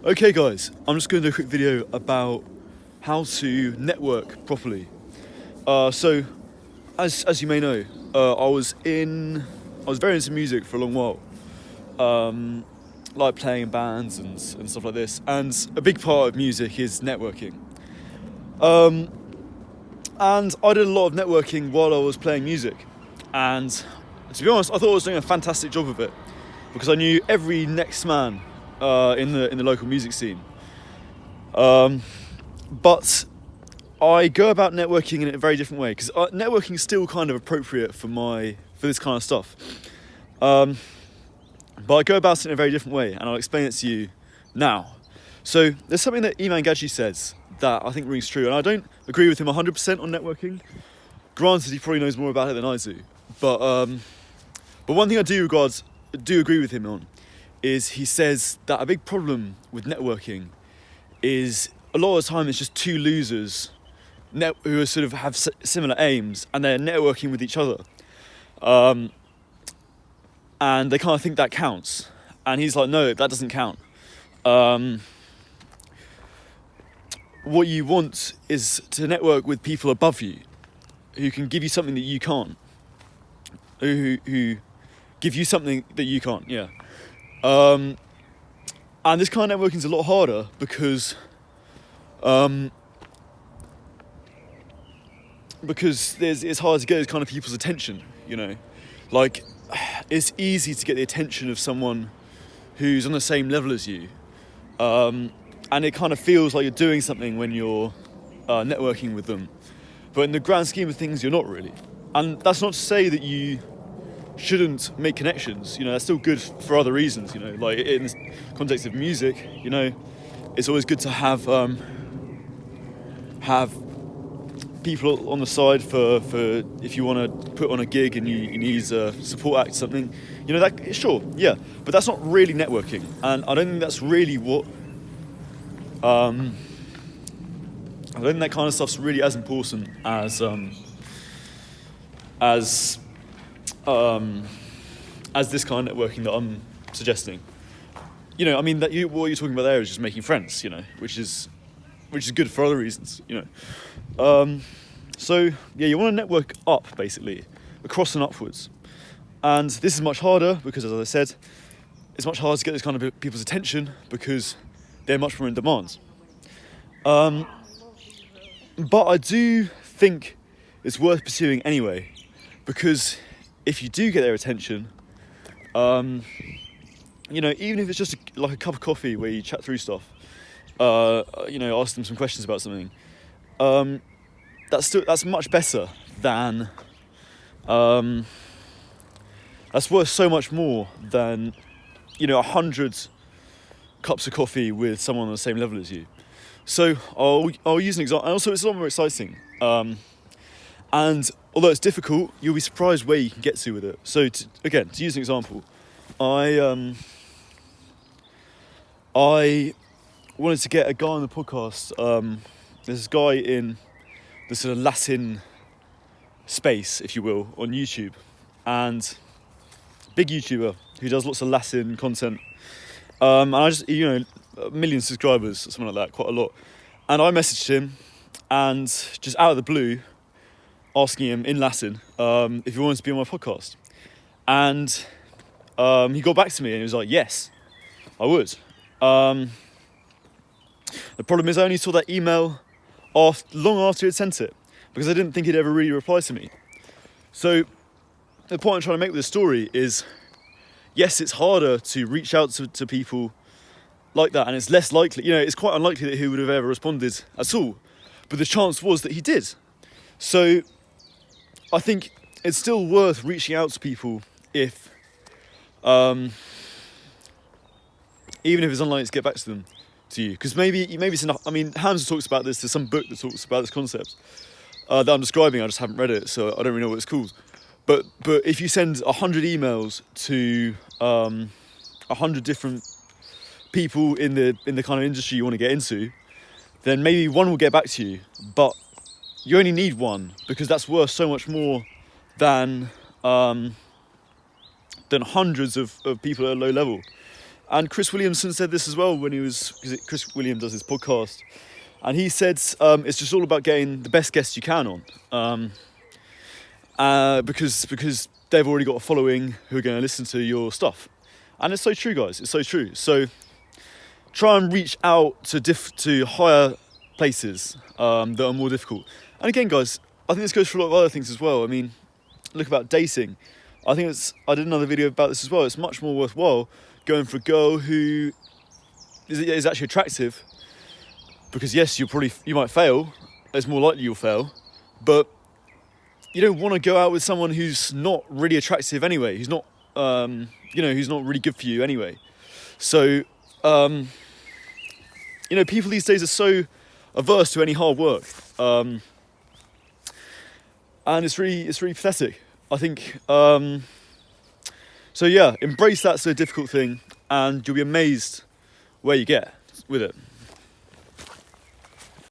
Okay guys, I'm just going to do a quick video about how to network properly. So, as you may know, I was very into music for a long while, like playing in bands and stuff like this. And a big part of music is networking. And I did a lot of networking while I was playing music, and to be honest, I thought I was doing a fantastic job of it because I knew every next man in the local music scene. But I go about networking in a very different way because networking is still kind of appropriate for this kind of stuff. But I go about it in a very different way, and I'll explain it to you now. So there's something that Iman Gadzhi says that I think rings true, and I don't agree with him 100% on networking. Granted, he probably knows more about it than I do, but one thing I do agree with him on is he says that a big problem with networking is a lot of the time it's just two losers who sort of have similar aims, and they're networking with each other, and they kind of think that counts, and he's like, no, that doesn't count. What you want is to network with people above you who can give you something that you can't, who give you something that you can't, yeah. And this kind of networking is a lot harder because it's hard to get those kind of people's attention, you know. Like, it's easy to get the attention of someone who's on the same level as you, and it kind of feels like you're doing something when you're networking with them, but in the grand scheme of things, you're not really. And that's not to say that you shouldn't make connections, you know. That's still good for other reasons, you know, like in the context of music, you know, it's always good to have people on the side for if you want to put on a gig and you need a support act, something, you know, that, sure, yeah, but that's not really networking, and I don't think that's really what I don't think that kind of stuff's really as important as this kind of networking that I'm suggesting. You know, I mean, what you're talking about there is just making friends, you know, which is good for other reasons, you know. So yeah, you want to network up, basically, across and upwards. And this is much harder because, as I said, it's much harder to get those kind of people's attention because they're much more in demand. But I do think it's worth pursuing anyway, because if you do get their attention, you know, even if it's just like a cup of coffee where you chat through stuff, you know, ask them some questions about something, that's much better than that's worth so much more than, you know, 100 cups of coffee with someone on the same level as you. So I'll use an example, and also it's a lot more exciting. And although it's difficult, you'll be surprised where you can get to with it. So to use an example, I wanted to get a guy on the podcast. There's this guy in the sort of Latin space, if you will, on YouTube, and big YouTuber who does lots of Latin content. And I just, you know, 1 million subscribers, something like that, quite a lot. And I messaged him, and just out of the blue, asking him in Latin if he wanted to be on my podcast. And he got back to me and he was like, yes, I would. The problem is I only saw that email long after he had sent it, because I didn't think he'd ever really reply to me. So the point I'm trying to make with this story is, yes, it's harder to reach out to people like that, and it's less likely, you know, it's quite unlikely that he would have ever responded at all, but the chance was that he did. So I think it's still worth reaching out to people if, even if it's unlikely to get back to them, to you, because maybe it's enough. I mean, Hamza talks about this. There's some book that talks about this concept that I'm describing. I just haven't read it, so I don't really know what it's called. But if you send 100 emails to 100 different people in the kind of industry you want to get into, then maybe one will get back to you, but you only need one, because that's worth so much more than hundreds of people at a low level. And Chris Williamson said this as well when because Chris Williams does his podcast, and he said it's just all about getting the best guests you can on, because they've already got a following who are going to listen to your stuff. And it's so true, guys. It's so true. So try and reach out to higher places that are more difficult. And again, guys, I think this goes for a lot of other things as well. I mean, look about dating. I did another video about this as well. It's much more worthwhile going for a girl who is actually attractive, because yes, you might fail. It's more likely you'll fail, but you don't want to go out with someone who's not really attractive anyway, who's not who's not really good for you anyway. So people these days are so averse to any hard work, and it's really pathetic, I think. So yeah, embrace that so difficult thing, and you'll be amazed where you get with it.